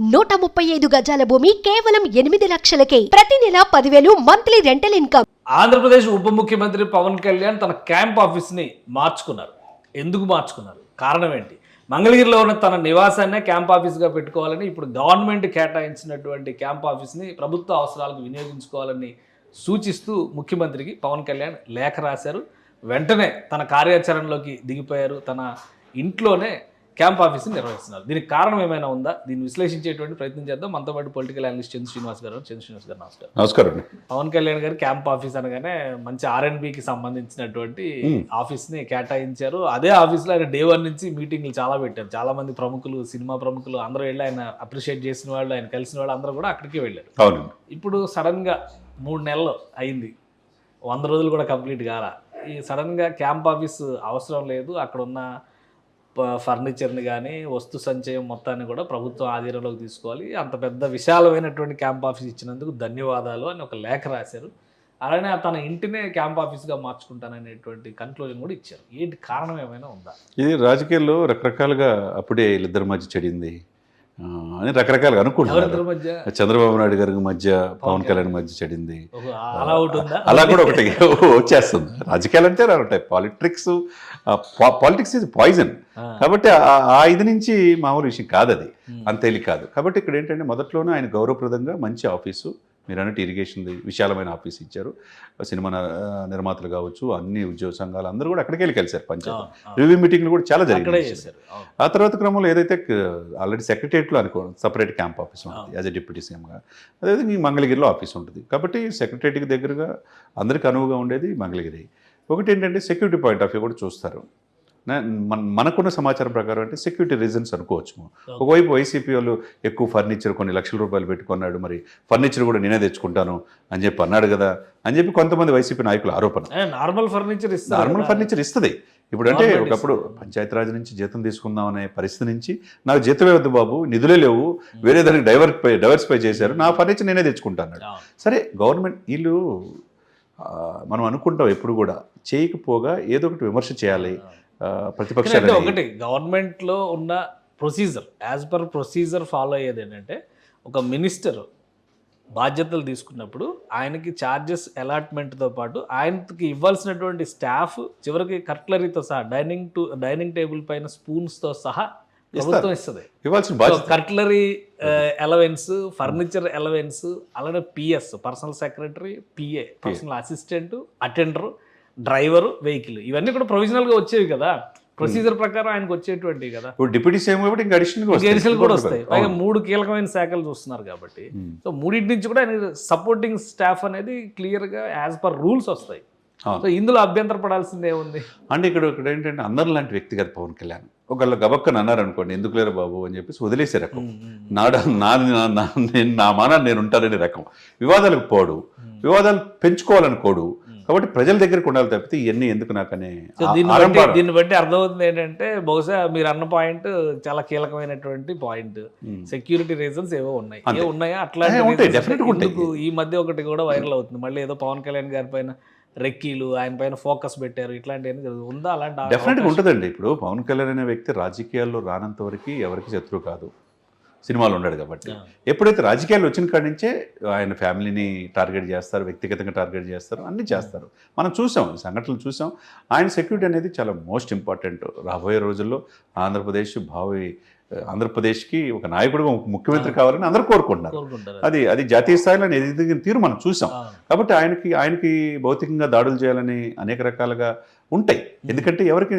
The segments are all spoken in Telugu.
135 గజాల భూమి కేవలం 8 లక్షలకే. ప్రతి నెల 10,000 మంత్లీ రెంటల్ ఇన్కమ్. ఆంధ్రప్రదేశ్ ఉప ముఖ్యమంత్రి పవన్ కళ్యాణ్ తన క్యాంప్ ఆఫీస్ని మార్చుకున్నారు. ఎందుకు మార్చుకున్నారు? కారణం ఏంటి? మంగళగిరిలో ఉన్న తన నివాసాన్నే క్యాంప్ ఆఫీస్గా పెట్టుకోవాలని, ఇప్పుడు గవర్నమెంట్ కేటాయించినటువంటి క్యాంప్ ఆఫీస్ని ప్రభుత్వ అవసరాలకు వినియోగించుకోవాలని సూచిస్తూ ముఖ్యమంత్రికి పవన్ కళ్యాణ్ లేఖ రాశారు. వెంటనే తన కార్యాచరణలోకి దిగిపోయారు. తన ఇంట్లోనే క్యాంప్ ఆఫీస్ని నిర్వహిస్తున్నారు. దీనికి కారణం ఏమైనా ఉందా? దీన్ని విశ్లేషించేటువంటి ప్రయత్నం చేద్దాం. మనతో పాటు పొలిటికల్ అనలిస్ట్ చంద్ర శ్రీనివాస్ గారు. నమస్కారం. నమస్కారం. పవన్ కళ్యాణ్ గారు క్యాంప్ ఆఫీస్ అనగానే మంచి R&Bకి సంబంధించినటువంటి ఆఫీస్ని కేటాయించారు. అదే ఆఫీస్లో ఆయన డే 1 నుంచి మీటింగ్లు చాలా పెట్టారు. చాలా మంది ప్రముఖులు, సినిమా ప్రముఖులు అందరూ వెళ్ళి ఆయన అప్రిషియేట్ చేసిన వాళ్ళు, ఆయన కలిసిన వాళ్ళు అందరూ కూడా అక్కడికి వెళ్ళారు. అవును. ఇప్పుడు సడన్గా 3 నెలలు అయింది, 100 రోజులు కూడా కంప్లీట్ కాల. ఈ సడన్గా క్యాంప్ ఆఫీస్ అవసరం లేదు, అక్కడ ఉన్న ఫర్నిచర్ని కానీ వస్తు సంచయం మొత్తాన్ని కూడా ప్రభుత్వం ఆధీనంలోకి తీసుకోవాలి, అంత పెద్ద విశాలమైనటువంటి క్యాంప్ ఆఫీస్ ఇచ్చినందుకు ధన్యవాదాలు అని ఒక లేఖ రాశారు. అలానే తన ఇంటినే క్యాంప్ ఆఫీస్గా మార్చుకుంటాననేటువంటి కన్క్లూజన్ కూడా ఇచ్చారు. ఏంటి కారణం ఏమైనా ఉందా? ఇది రాజకీయాల్లో రకరకాలుగా అప్పుడే వీళ్ళిద్దరి మధ్య చెడింది అని రకరకాలుగా అనుకుంటున్నారు. చంద్రబాబు నాయుడు గారి మధ్య, పవన్ కళ్యాణ్ మధ్య చెడింది, అలా కూడా ఒకటి వచ్చేస్తుంది. రాజకీయాలు అంటే ఉంటాయి. Politics is poison. కాబట్టి ఆ ఇది నుంచి మామూలు విషయం కాదు, అది అంత తేలిక కాదు. కాబట్టి ఇక్కడ ఏంటంటే మొదట్లోనే ఆయన గౌరవప్రదంగా మంచి ఆఫీసు, మీరు అన్నట్టు ఇరిగేషన్ విశాలమైన ఆఫీస్ ఇచ్చారు. సినిమా నిర్మాతలు కావచ్చు, అన్ని ఉద్యోగ సంఘాలు అందరూ కూడా అక్కడికి వెళ్ళి కలిశారు. పంచాయతీ రివ్యూ మీటింగ్లు కూడా చాలా జరిగాయి. ఆ తర్వాత క్రమంలో ఏదైతే ఆల్రెడీ సెక్రటరియట్లో అనుకో సపరేట్ క్యాంప్ ఆఫీస్ ఉంటుంది యాజ్ ఎ డిప్యూటీ సీఎంగా, అదేవిధంగా ఈ మంగళగిరిలో ఆఫీస్ ఉంటుంది. కాబట్టి సెక్రటరియట్కి దగ్గరగా అందరికీ అనువుగా ఉండేది మంగళగిరి. ఒకటి ఏంటంటే సెక్యూరిటీ పాయింట్ ఆఫ్ వ్యూ కూడా చూస్తారు. మనకున్న సమాచారం ప్రకారం అంటే సెక్యూరిటీ రీజన్స్ అనుకోవచ్చు. ఒకవైపు వైసీపీ వాళ్ళు ఎక్కువ ఫర్నిచర్ కొన్ని లక్షల రూపాయలు పెట్టుకున్నాడు, మరి ఫర్నిచర్ కూడా నేనే తెచ్చుకుంటాను అని చెప్పి అన్నాడు కదా అని చెప్పి కొంతమంది వైసీపీ నాయకుల ఆరోపణ. నార్మల్ ఫర్నిచర్ ఇస్తుంది. ఇప్పుడు అంటే ఒకప్పుడు పంచాయతీరాజ్ నుంచి జీతం తీసుకుందాం అనే పరిస్థితి నుంచి నాకు జీతమే వద్దు బాబు, నిధులే లేవు, వేరే దానికి డైవర్సిఫై చేశారు, నా ఫర్నిచర్ నేనే తెచ్చుకుంటాను. సరే, గవర్నమెంట్ వీళ్ళు మనం అనుకుంటాం ఎప్పుడు కూడా చేయకపోగా ఏదో ఒకటి విమర్శ చేయాలి. ప్రతిపక్షాలు ఒకటి గవర్నమెంట్లో ఉన్న procedure, as per procedure follow అయ్యేది ఏంటంటే, ఒక మినిస్టర్ బాధ్యతలు తీసుకున్నప్పుడు ఆయనకి ఛార్జెస్ అలాట్మెంట్తో పాటు ఆయనకి ఇవ్వాల్సినటువంటి స్టాఫ్ చివరికి కట్లరీతో సహా డైనింగ్ టేబుల్ పైన స్పూన్స్తో సహా ప్రభుత్వం ఇస్తుంది. కట్లరీ అలవెన్స్, ఫర్నిచర్ అలవెన్స్, అలానే PS personal secretary, PA personal assistant, attender, driver, vehicle, ఇవన్నీ కూడా ప్రొవిజనల్గా వచ్చేవి కదా, ప్రొసీజర్ ప్రకారం ఆయనకు వచ్చేటువంటివి కదా. డిప్యూటీ సీఎం కాబట్టి ఇంకా అడిషనల్ కూడా వస్తాయి. పైగా 3 కీలకమైన శాఖలు చూస్తున్నారు కాబట్టి, సో మూడింటి నుంచి కూడా ఆయన సపోర్టింగ్ స్టాఫ్ అనేది క్లియర్గా యాజ్ పర్ రూల్స్ వస్తాయి. సో ఇందులో అభ్యంతర పడాల్సిందే ఉంది అంటే ఇక్కడ ఏంటంటే అందరు లాంటి వ్యక్తి కదా పవన్ కళ్యాణ్. ఒకళ్ళు గబక్కని అన్నారు అనుకోండి, ఎందుకు లేరు బాబు అని చెప్పేసి వదిలేసే రకం, నా మానాన్ని నేను ఉంటాననే రకం, వివాదాలకు పోడు, వివాదాలు పెంచుకోవాలనుకోడు. కాబట్టి ప్రజల దగ్గరకు ఉండాలి తప్పితే ఇవన్నీ ఎందుకు నాకనే. దీన్ని బట్టి అర్థమవుతుంది ఏంటంటే, బహుశా మీరు అన్న పాయింట్ చాలా కీలకమైనటువంటి పాయింట్. సెక్యూరిటీ రీజన్స్ ఏవో ఉన్నాయా అట్లాంటి. ఈ మధ్య ఒకటి కూడా వైరల్ అవుతుంది, మళ్ళీ ఏదో పవన్ కళ్యాణ్ గారి పైన రెక్కీలు, ఆయన పైన ఫోకస్ పెట్టారు, ఇట్లాంటివన్నీ ఉందా? అలాంటి డెఫినెట్గా ఉంటుందండి. ఇప్పుడు పవన్ కళ్యాణ్ అనే వ్యక్తి రాజకీయాల్లో రానంత వరకు ఎవరికి శత్రువు కాదు, సినిమాలు ఉన్నాడు కాబట్టి. ఎప్పుడైతే రాజకీయాలు వచ్చిన కాడి నుంచే ఆయన ఫ్యామిలీని టార్గెట్ చేస్తారు, వ్యక్తిగతంగా టార్గెట్ చేస్తారు, అన్నీ చేస్తారు. మనం చూసాం, సంఘటనలు చూసాం. ఆయన సెక్యూరిటీ అనేది చాలా మోస్ట్ ఇంపార్టెంట్. రాబోయే రోజుల్లో ఆంధ్రప్రదేశ్కి ఒక నాయకుడు, ముఖ్యమంత్రి కావాలని అందరూ కోరుకుంటున్నారు. అది జాతీయ స్థాయిలో ఎదిగిన తీరు మనం చూసాం. కాబట్టి ఆయనకి భౌతికంగా దాడులు చేయాలని అనేక రకాలుగా ఉంటాయి. ఎందుకంటే ఎవరికి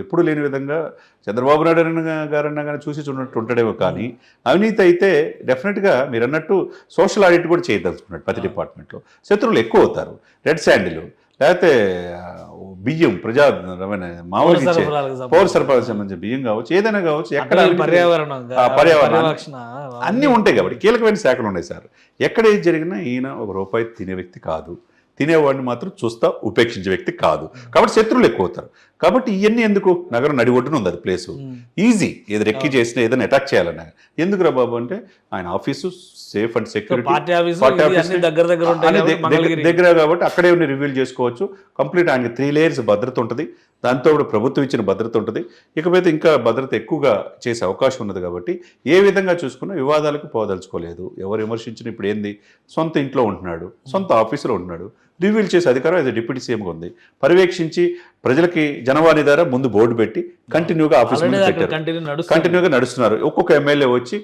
ఎప్పుడు లేని విధంగా చంద్రబాబు నాయుడు గారన్నా కానీ చూసి చూడనట్టు ఉంటాడేమో. కానీ అవినీతి అయితే డెఫినెట్గా మీరు అన్నట్టు సోషల్ ఆడిట్ కూడా చేయదలుచుకున్నాడు. ప్రతి డిపార్ట్మెంట్లో శత్రువులు ఎక్కువ అవుతారు. రెడ్ శాండిల్, లేకపోతే బియ్యం, మామూలు పౌర సరఫరాలకు సంబంధించిన బియ్యం కావచ్చు, ఏదైనా కావచ్చు, ఎక్కడ పర్యావరణం అన్నీ ఉంటాయి. కాబట్టి కీలకమైన శాఖలు ఉన్నాయి సార్. ఎక్కడ ఏది జరిగినా ఈయన ₹1 తినే వ్యక్తి కాదు, తినేవాడిని మాత్రం చూస్తా ఉపేక్షించే వ్యక్తి కాదు. కాబట్టి శత్రువులు ఎక్కువ అవుతారు. కాబట్టి ఇవన్నీ ఎందుకు, నగరం నడి ఒడ్డున ఉంది అది ప్లేసు, ఈజీ, ఏదో రెక్కి చేసినా ఏదైనా అటాక్ చేయాలన్నా ఎందుకు రా బాబు అంటే ఆయన office safe and security party office దగ్గర దగ్గర ఉంటాయి కాబట్టి మంగళగిరి దగ్గర కాబట్టి అక్కడే ఉండి రివీల్ చేసుకోవచ్చు. కంప్లీట్ ఆయనకి 3 layers భద్రత ఉంటుంది, దాంతో కూడా ప్రభుత్వం ఇచ్చిన భద్రత ఉంటుంది. ఇకపోతే ఇంకా భద్రత ఎక్కువగా చేసే అవకాశం ఉన్నది కాబట్టి ఏ విధంగా చూసుకున్నా వివాదాలకు పోదలుచుకోలేదు. ఎవరు విమర్శించిన ఇప్పుడు ఏంది, సొంత ఇంట్లో ఉంటున్నాడు, సొంత ఆఫీసులో ఉంటున్నాడు, రివీల్ చేసే అధికారం అది డిప్యూటీ సీఎంగా ఉంది. పర్యవేక్షించి ప్రజలకి జనవాణి ద్వారా ముందు బోర్డు పెట్టి కంటిన్యూగా ఆఫీస్ కంటిన్యూగా నడుస్తున్నారు. ఒక్కొక్క ఎమ్మెల్యే వచ్చి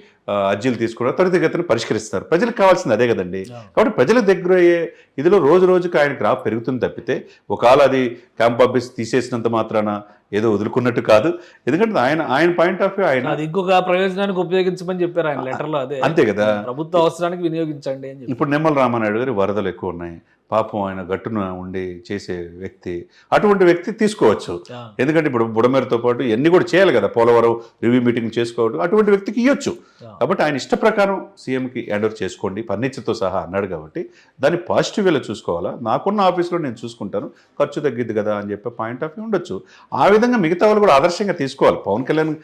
అర్జీలు తీసుకున్నారు, త్వరితగతిన పరిష్కరిస్తారు. ప్రజలకు కావాల్సింది అదే కదండి. కాబట్టి ప్రజల దగ్గర అయ్యే ఇదిలో రోజు రోజుకి ఆయనకు రా పెరుగుతుంది తప్పితే ఒకవేళ అది క్యాంప్ ఆఫీస్ తీసేసినంత మాత్రాన ఏదో వదులుకున్నట్టు కాదు. ఎందుకంటే ఆయన పాయింట్ ఆఫ్ వ్యూ ఆయన అది ఇంకొక ప్రయోజనానికి ఉపయోగించమని చెప్పారు ఆయన లెటర్లో. అదే అంతే కదా, ప్రభుత్వ అవసరానికి వినియోగించండి అని చెప్పి. ఇప్పుడు నిమ్మల రామానాయుడు గారి వరదలు ఎక్కువ ఉన్నాయి, పాపం ఆయన గట్టున ఉండి చేసే వ్యక్తి, అటువంటి వ్యక్తి తీసుకోవచ్చు. ఎందుకంటే ఇప్పుడు బుడమేరుతో పాటు ఇవన్నీ కూడా చేయాలి కదా, పోలవరం రివ్యూ మీటింగ్ చేసుకోవడం, అటువంటి వ్యక్తికి ఇవ్వచ్చు. కాబట్టి ఆయన ఇష్ట ప్రకారం సీఎంకి హ్యాండ్ ఓవర్ చేసుకోండి ఫర్నిచర్తో సహా అన్నాడు కాబట్టి దాన్ని పాజిటివ్ వేలో చూసుకోవాలా. నాకున్న ఆఫీస్లో నేను చూసుకుంటాను, ఖర్చు తగ్గిద్ది కదా అని చెప్పే పాయింట్ ఆఫ్ వ్యూ ఉండొచ్చు. ఆ విధంగా మిగతా వాళ్ళు కూడా ఆదర్శంగా తీసుకోవాలి. పవన్ కళ్యాణ్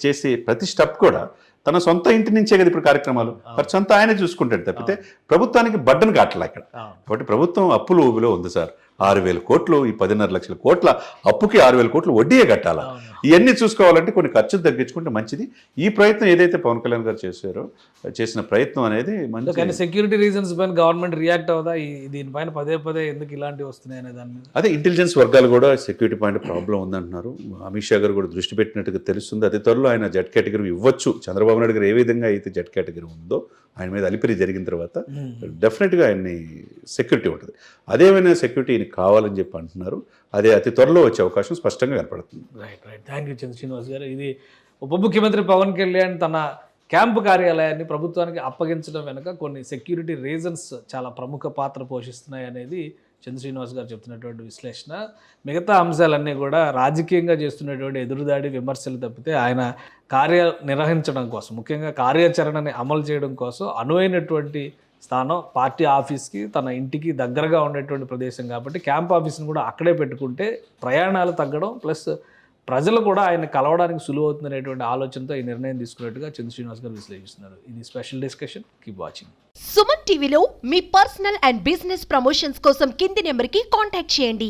చేసే ప్రతి స్టెప్ కూడా తన సొంత ఇంటి నుంచే కదా ఇప్పుడు కార్యక్రమాలు, ఖర్చు అంతా ఆయనే చూసుకుంటాడు తప్పితే ప్రభుత్వానికి బడ్డను కావట్లే ఇక్కడ. కాబట్టి ప్రభుత్వం అప్పులు ఊబిలో ఉంది సార్. 6,000 కోట్లు, ఈ 10.5 లక్షల కోట్ల అప్పుకి 6,000 కోట్లు వడ్డీయే కట్టాలా. ఇవన్నీ చూసుకోవాలంటే కొన్ని ఖర్చులు తగ్గించుకుంటే మంచిది. ఈ ప్రయత్నం ఏదైతే పవన్ కళ్యాణ్ గారు చేసిన ప్రయత్నం అనేది మంచి. కానీ సెక్యూరిటీ రీజన్స్ పైన గవర్నమెంట్ రియాక్ట్ అవుదా దీనిపైన పదే పదే ఎందుకు ఇలాంటివి వస్తున్నాయి అనే దాని మీద? అదే ఇంటెలిజెన్స్ వర్గాలు కూడా సెక్యూరిటీ పాయింట్ ప్రాబ్లం ఉందంటున్నారు. అమిత్ షా గారు కూడా దృష్టి పెట్టినట్టుగా తెలుస్తుంది. అతి త్వరలో ఆయన జెడ్ కేటగిరీ ఇవ్వచ్చు. చంద్రబాబు నాయుడు గారు ఏ విధంగా అయితే జెడ్ కేటగిరీ ఉందో ఆయన మీద అలిపిరి జరిగిన తర్వాత డెఫినెట్గా ఆయన్ని సెక్యూరిటీ ఉంటుంది. అదేమైనా సెక్యూరిటీ కావాలని చెప్పి అంటున్నారు. అదే అతి త్వరలో వచ్చే అవకాశం స్పష్టంగా కనపడుతుంది. రైట్. థ్యాంక్ యూ శ్రీనివాస్ గారు. ఇది ఉప ముఖ్యమంత్రి పవన్ కళ్యాణ్ తన క్యాంపు కార్యాలయాన్ని ప్రభుత్వానికి అప్పగించడం వెనుక కొన్ని సెక్యూరిటీ రీజన్స్ చాలా ప్రముఖ పాత్ర పోషిస్తున్నాయి అనేది చంద్ర శ్రీనివాస్ గారు చెప్తున్నటువంటి విశ్లేషణ. మిగతా అంశాలన్నీ కూడా రాజకీయంగా చేస్తున్నటువంటి ఎదురుదాడి విమర్శలు తప్పితే ఆయన నిర్వహించడం కోసం, ముఖ్యంగా కార్యాచరణని అమలు చేయడం కోసం అనువైనటువంటి స్థానం పార్టీ ఆఫీస్కి, తన ఇంటికి దగ్గరగా ఉండేటువంటి ప్రదేశం కాబట్టి క్యాంప్ ఆఫీస్ని కూడా అక్కడే పెట్టుకుంటే ప్రయాణాలు తగ్గడం ప్లస్ ప్రజలు కూడా ఆయన కలవడానికి సులువు అవుతుందనేటువంటి ఆలోచనతో ఈ నిర్ణయం తీసుకున్నట్టుగా చంద్ర శ్రీనివాస్ గారు విశ్లేషిస్తున్నారు. ఇది special discussion. Keep watching. Suman టీవీలో మీ పర్సనల్ అండ్ బిజినెస్ ప్రమోషన్స్ కోసం కింది నెంబర్కి కాంటాక్ట్ చేయండి.